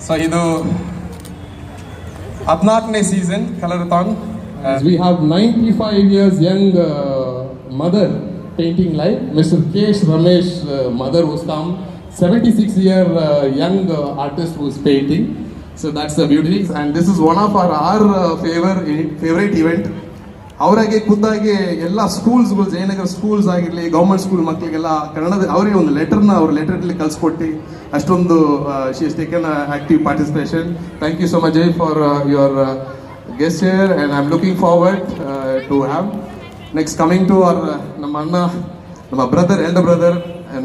So ಇದು 14ನೇ season ಕಲರಥಾನ್. We have 95 years young mother painting live. Mr. Kesh Ramesh mother was come. 76-year young artist who is painting. So that's the beauty. And this is one of our favorite event. ಅವರಾಗೆ ಖುದ್ದಾಗಿ ಎಲ್ಲ ಸ್ಕೂಲ್ಸ್ಗಳು, Jayanagar schools ಆಗಿರಲಿ, government school ಮಕ್ಕಳಿಗೆಲ್ಲ ಕನ್ನಡದ ಅವರಿಗೆ ಒಂದು ಲೆಟರ್ನ ಅವ್ರ ಲೆಟರಲ್ಲಿ ಕಳಿಸ್ಕೊಟ್ಟು ಅಷ್ಟೊಂದು she is taken active participation. Thank you so much Jai for your guest here and I am looking forward to have next coming to our ನಮ್ಮ ಅಣ್ಣ, ನಮ್ಮ ಬ್ರದರ್, ಎಲ್ಡರ್ ಬ್ರದರ್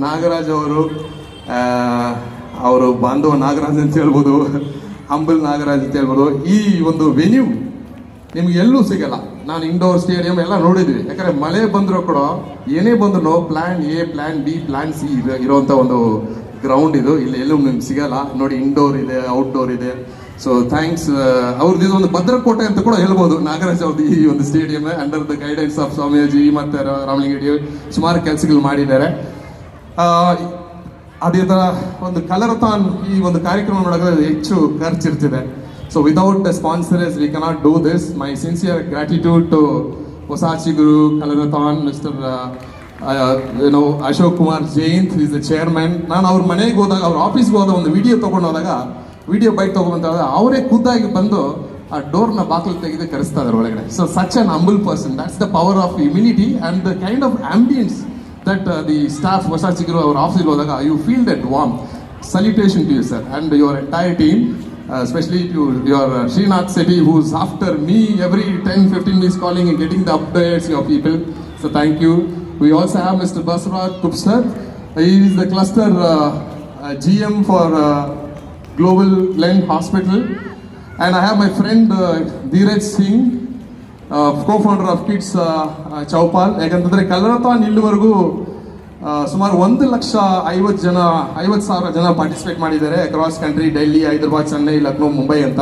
ನಾಗರಾಜ್ ಅವರು ಬಾಂಧವ ನಾಗರಾಜ್ ಅಂತ ಹೇಳ್ಬೋದು, ಅಂಬಲ್ ನಾಗರಾಜ್ ಅಂತ ಹೇಳ್ಬೋದು. ಈ ಒಂದು ವೆನ್ಯೂ ನಿಮ್ಗೆ ಎಲ್ಲೂ ಸಿಗಲ್ಲ. ನಾನು ಇಂಡೋರ್ ಸ್ಟೇಡಿಯಂ ಎಲ್ಲ ನೋಡಿದ್ವಿ. ಯಾಕಂದರೆ ಮಳೆ ಬಂದರೂ ಕೂಡ ಏನೇ ಬಂದ್ರು plan A, plan B, plan C ಇರೋವಂಥ ಒಂದು ಗ್ರೌಂಡ್ ಇದು. ಇಲ್ಲಿ ಎಲ್ಲೂ ನಿಮ್ಗೆ ಸಿಗಲ್ಲ. ನೋಡಿ, ಇಂಡೋರ್ ಇದೆ, ಔಟ್ಡೋರ್ ಇದೆ. So thanks. ಅವ್ರದ್ದು ಇದೊಂದು ಭದ್ರಕೋಟೆ ಅಂತ ಕೂಡ ಹೇಳ್ಬೋದು ನಾಗರಾಜ್ ಅವ್ರದ್ದು ಈ ಒಂದು stadium. Under the guidance of Swamiji ಮತ್ತು ರಾಮಲಿಂಗಡಿ ಸುಮಾರು ಕೆಲಸಗಳು ಮಾಡಿದ್ದಾರೆ. ಅದೇ ಥರ ಒಂದು ಕಲರಥಾನ್ ಈ ಒಂದು ಕಾರ್ಯಕ್ರಮ ಮಾಡೋದ್ರೆ ಹೆಚ್ಚು ಖರ್ಚಿರ್ತಿದೆ. So without the sponsors, we cannot do this. My sincere gratitude to Hosachiguru Colorothon, Mr. Ashok Kumar Jain, who is the chairman. ನಾನು ಅವ್ರ ಮನೆಗೆ ಹೋದಾಗ, ಅವ್ರ ಆಫೀಸ್ಗೆ ಹೋದಾಗ ಒಂದು ವಿಡಿಯೋ ತೊಗೊಂಡು ಹೋದಾಗ, ವಿಡಿಯೋ ಬೈಕ್ ತೊಗೊಂಡಾಗ ಅವರೇ ಖುದ್ದಾಗಿ ಬಂದು ಆ ಡೋರ್ನ ಬಾಗಿಲು ತೆಗೆದು ಕರೆಸ್ತಾ ಇದ್ದಾರೆ ಒಳಗಡೆ. So such an humble person. That's the power of humility and the kind of ambiance that the staff Hosachiguru ಅವ್ರ ಆಫೀಸ್ಗೆ ಹೋದಾಗ you feel that warm. Salutation to you, sir, and your entire team. Especially to your Srinath Sethi, who's after me every 10-15 minutes calling and getting the updates of people. So thank you. We also have Mr. Basraj Kupsar. He is the cluster GM for Global Blend Hospital. And I have my friend Dheeraj Singh, co-founder of Kids Chaupal. ಯಾಕಂತಂದರೆ ಕಲರಥಾನ್ ಇಲ್ಲಿವರೆಗೂ ಸುಮಾರು 1,50,000 ಜನ participate ಮಾಡಿದ್ದಾರೆ across country, Delhi, Hyderabad, Chennai, Lucknow, Mumbai ಅಂತ.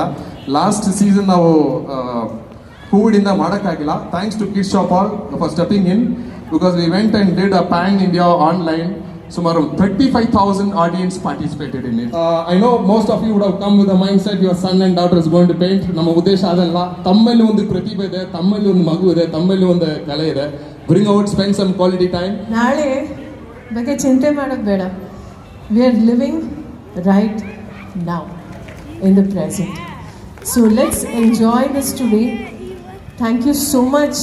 Last season ನಾವು ಕೋವಿಡಿಂದ ಮಾಡೋಕ್ಕಾಗಿಲ್ಲ. Thanks to kids Shapal for stepping in, because we went and did a pan India online. ಸುಮಾರು 35,000 audience participated in it. I know most of you would have come with the mindset your son and daughter is going to paint. ನಮ್ಮ ಉದ್ದೇಶ ಅದಲ್ಲ. ತಮ್ಮಲ್ಲಿ ಒಂದು ಪ್ರತಿಭೆ ಇದೆ, ತಮ್ಮಲ್ಲಿ ಒಂದು ಮಗು ಇದೆ, ತಮ್ಮಲ್ಲಿ ಒಂದು ಕಲೆ ಇದೆ. Bring out, spend some quality time. ನಾಳೆ ಬಗ್ಗೆ ಚಿಂತೆ ಮಾಡೋದು ಬೇಡ. We are living right now in the present. So let's enjoy this today. Thank you so much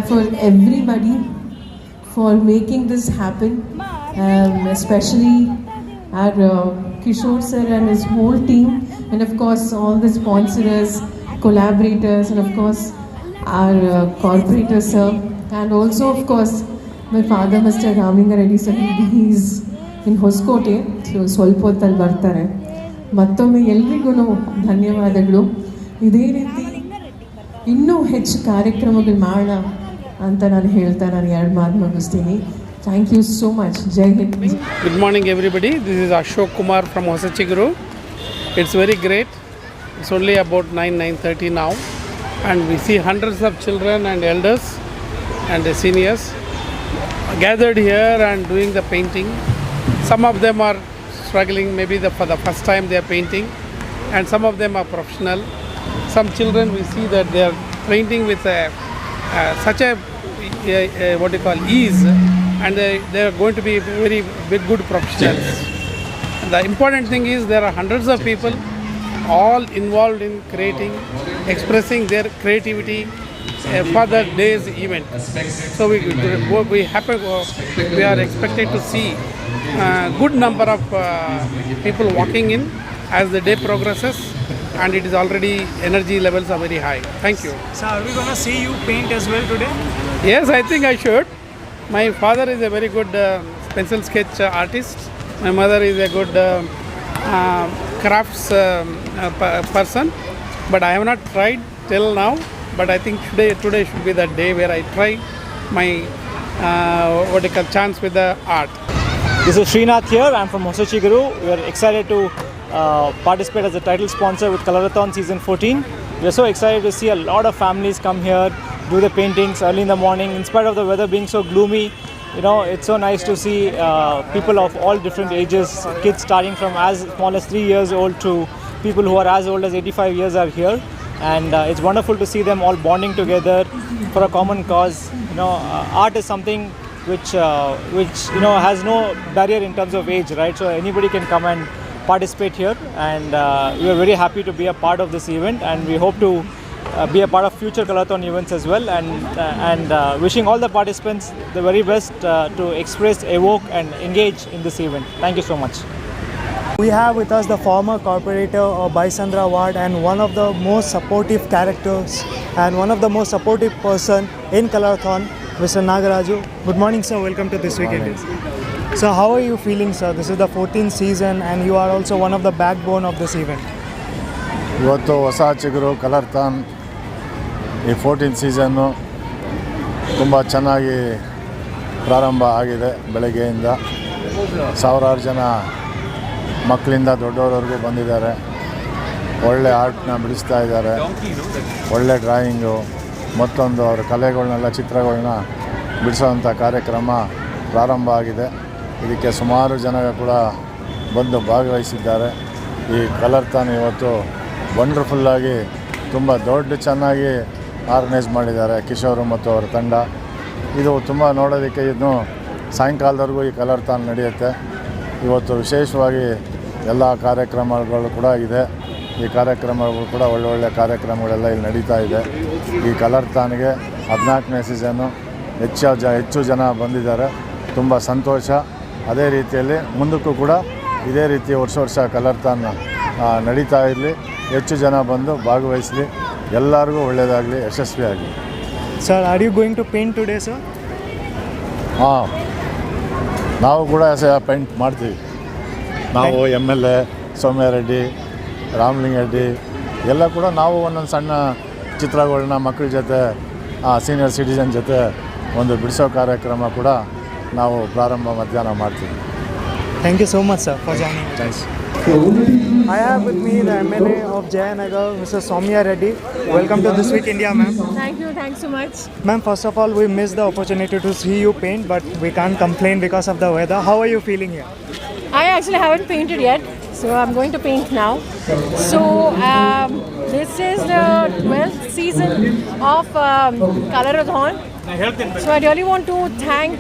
for everybody for making this happen, especially our Kishore sir and his whole team, and of course all the sponsors, collaborators, and of course our corporators sir, and also of course my father Mr. Raminga Reddy sir. He is in Hoskote, so ಸ್ವಲ್ಪ ಹೊತ್ತಲ್ಲಿ ಬರ್ತಾರೆ. ಮತ್ತೊಮ್ಮೆ ಎಲ್ರಿಗೂ ಧನ್ಯವಾದಗಳು. ಇದೇ ರೀತಿ ಇನ್ನೂ ಹೆಚ್ಚು ಕಾರ್ಯಕ್ರಮಗಳು ಮಾಡೋಣ ಅಂತ ನಾನು ಹೇಳ್ತಾ ನಾನು 2 ಮಾತು ಮುಗಿಸ್ತೀನಿ. Thank you so much. Jai Hind. Good morning everybody. This is Ashok Kumar from Hosachiguru. It's very great. It's only about 9:30 now, and we see hundreds of children and elders and the seniors gathered here and doing the painting. Some of them are struggling, maybe for the first time they are painting, and some of them are professional. Some children we see that they are painting with such a what you call ease, and they are going to be very good professionals. The important thing is there are hundreds of people all involved in creating, expressing their creativity for the day's event. So we are expected to see good number of people walking in as the day progresses, and it is already energy levels are very high. Thank you. So are we going to see you paint as well today? Yes, I think I should. My father is a very good pencil sketch artist. My mother is a good crafts person, but I have not tried till now. But I think today should be the day where I try my chance with the art. This is Srinath here. I'm from Hosachiguru. We are excited to participate as the title sponsor with Colorothon Season 14. We are so excited to see a lot of families come here, do the paintings early in the morning. In spite of the weather being so gloomy, it's so nice to see people of all different ages, kids starting from as small as 3 years old to people who are as old as 85 years are here. And it's wonderful to see them all bonding together for a common cause. Art is something which has no barrier in terms of age, right? So anybody can come and participate here, and we are very happy to be a part of this event, and we hope to be a part of future Colorothon events as well, and wishing all the participants the very best to express, evoke and engage in this event. Thank you so much. We have with us the former corporator of Baisandra Ward and one of the most supportive characters and one of the most supportive person in Colorothon, Mr. Nagaraju. Good morning, sir. Welcome to This Week Indies. So how are you feeling, sir? This is the 14th season and you are also one of the backbone of this event. ಇವತ್ತು ಹೊಸಚಿಗುರು ಕಲರ್ತಾನ್ ಈ 14th season ತುಂಬ ಚೆನ್ನಾಗಿ ಪ್ರಾರಂಭ ಆಗಿದೆ. ಬೆಳಗ್ಗೆಯಿಂದ ಸಾವಿರಾರು ಜನ ಮಕ್ಕಳಿಂದ ದೊಡ್ಡವರವರೆಗೂ ಬಂದಿದ್ದಾರೆ. ಒಳ್ಳೆ ಆರ್ಟ್ನ ಬಿಡಿಸ್ತಾ ಇದ್ದಾರೆ. ಒಳ್ಳೆ ಡ್ರಾಯಿಂಗು ಮತ್ತೊಂದು ಅವರ ಕಲೆಗಳನ್ನೆಲ್ಲ ಚಿತ್ರಗಳನ್ನ ಬಿಡಿಸೋವಂಥ ಕಾರ್ಯಕ್ರಮ ಪ್ರಾರಂಭ ಆಗಿದೆ. ಇದಕ್ಕೆ ಸುಮಾರು ಜನ ಕೂಡ ಬಂದು ಭಾಗವಹಿಸಿದ್ದಾರೆ. ಈ ಕಲರ್ತಾನ್ ಇವತ್ತು ವಂಡರ್ಫುಲ್ಲಾಗಿ ತುಂಬ ಚೆನ್ನಾಗಿ ಆರ್ಗನೈಸ್ ಮಾಡಿದ್ದಾರೆ ಕಿಶೋರು ಮತ್ತು ಅವರ ತಂಡ. ಇದು ತುಂಬ ನೋಡೋದಕ್ಕೆ ಇನ್ನು ಸಾಯಂಕಾಲದವರೆಗೂ ಈ ಕಲರ್ತಾನ್ ನಡೆಯುತ್ತೆ. ಇವತ್ತು ವಿಶೇಷವಾಗಿ ಎಲ್ಲ ಕಾರ್ಯಕ್ರಮಗಳು ಕೂಡ ಇದೆ. ಈ ಕಾರ್ಯಕ್ರಮಗಳು ಕೂಡ ಒಳ್ಳೊಳ್ಳೆ ಕಾರ್ಯಕ್ರಮಗಳೆಲ್ಲ ಇಲ್ಲಿ ನಡೀತಾ ಇದೆ. ಈ ಕಲರ್ತಾನ್ಗೆ 14ನೇ ಸೀಸನ್ನು ಹೆಚ್ಚು ಜನ ಬಂದಿದ್ದಾರೆ. ತುಂಬ ಸಂತೋಷ. ಅದೇ ರೀತಿಯಲ್ಲಿ ಮುಂದಕ್ಕೂ ಕೂಡ ಇದೇ ರೀತಿ ವರ್ಷ ಕಲರ್ತಾನ್ ನಡೀತಾ ಇರಲಿ. ಹೆಚ್ಚು ಜನ ಬಂದು ಭಾಗವಹಿಸಲಿ. ಎಲ್ಲರಿಗೂ ಒಳ್ಳೆಯದಾಗಲಿ, ಯಶಸ್ವಿಯಾಗಲಿ. Sir, are you going to paint today, sir? ಹಾಂ, ನಾವು ಕೂಡ ಪೇಂಟ್ ಮಾಡ್ತೀವಿ. ನಾವು MLA ಸೌಮ್ಯ ರೆಡ್ಡಿ, ರಾಮಲಿಂಗ ರೆಡ್ಡಿ ಎಲ್ಲ ಕೂಡ ನಾವು ಒಂದೊಂದು ಸಣ್ಣ ಚಿತ್ರಗಳನ್ನ ಮಕ್ಕಳ ಜೊತೆ, ಸೀನಿಯರ್ ಸಿಟಿಜನ್ ಜೊತೆ ಒಂದು ಬಿಡಿಸೋ ಕಾರ್ಯಕ್ರಮ ಕೂಡ ನಾವು ಪ್ರಾರಂಭ ಮಧ್ಯಾಹ್ನ ಮಾಡ್ತೀವಿ. Thank you so much, sir, for joining. Thanks. I have with me the MLA of Jayanagar, Mr. Soumya Reddy. Welcome to This Week India, ma'am. Thank you. Thanks so much. Ma'am, first of all, we missed the opportunity to see you paint, but we can't complain because of the weather. How are you feeling here? I actually haven't painted yet, so I'm going to paint now. So this is the 12th season of Colorothon. So I really want to thank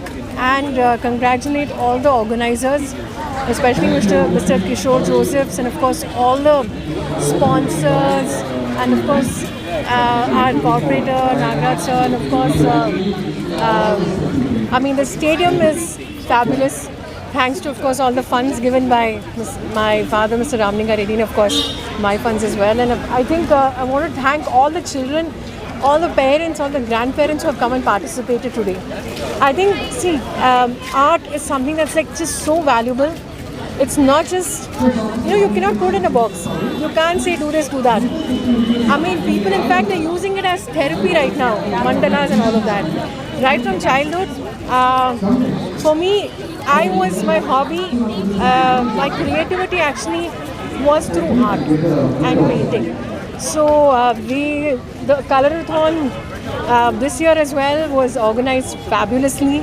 and congratulate all the organizers, especially Mr. Kishore Josephs, and of course all the sponsors, and of course our corporator Nagaraj sir, and of course the stadium is fabulous. Thanks to, of course, all the funds given by my father, Mr. Ramlinga Reddy, and of course my funds as well. And I think I want to thank all the children, all the parents, all the grandparents who have come and participated today. I think, see, art is something that's like just so valuable. It's not just, you cannot put it in a box. You can't say do this, do that. I mean, people in fact are using it as therapy right now, mandalas and all of that. Right from childhood, for me, my hobby, my creativity actually was through art and painting. So the Colorothon this year as well was organized fabulously.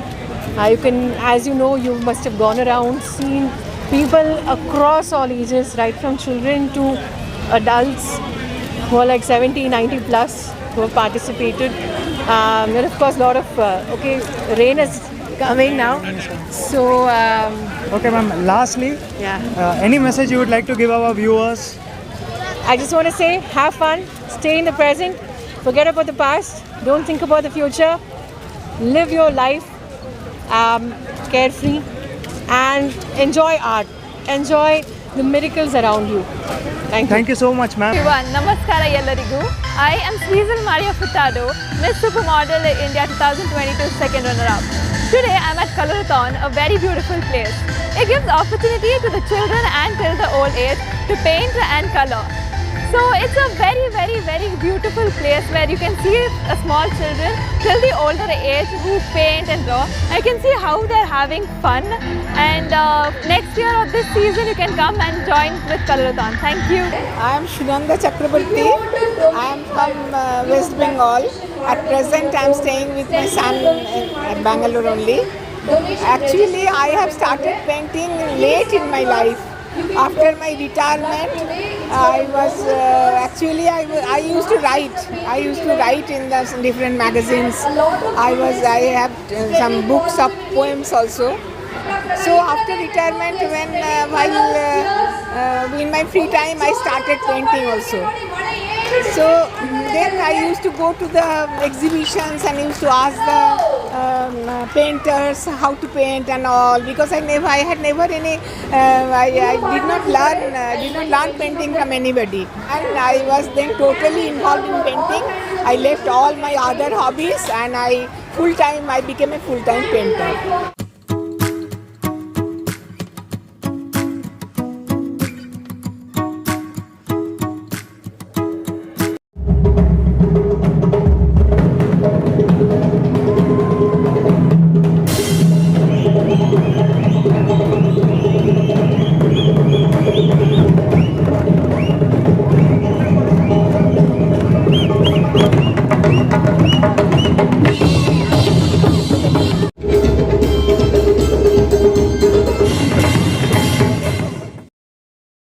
As you know, you must have gone around, seen people across all ages, right from children to adults who are like 70, 90 plus who have participated. And of course, a lot of, rain is coming now. So, Okay, ma'am. Lastly, any message you would like to give our viewers? I just want to say, have fun, stay in the present, forget about the past, don't think about the future, live your life carefree, and enjoy art, enjoy the miracles around you. Thank you so much, ma'am. Everyone, namaskara ellarigu. I am Sweezel Maria Furtado, Miss Supermodel India 2022 second runner-up. Today I am at Colorothon, a very beautiful place. It gives opportunity to the children and till the old age to paint and color. So it's a very, very, very beautiful place where you can see small children till the older age who paint and draw. I can see how they're having fun, and next year or this season you can come and join with Colorothon. Thank you. I am Shunanda Chakrabarti. I am from West Bengal. At present I am staying with my son at Bangalore only. Actually, I have started painting late in my life. After my retirement, I was I used to write. I used to write in the different magazines. I have some books of poems also. So after retirement, when in my free time, I started painting also. So then I used to go to the exhibitions and used to ask the painters how to paint and all, because I did not learn painting from anybody, and I was then totally involved in painting. I left all my other hobbies and I became a full-time painter.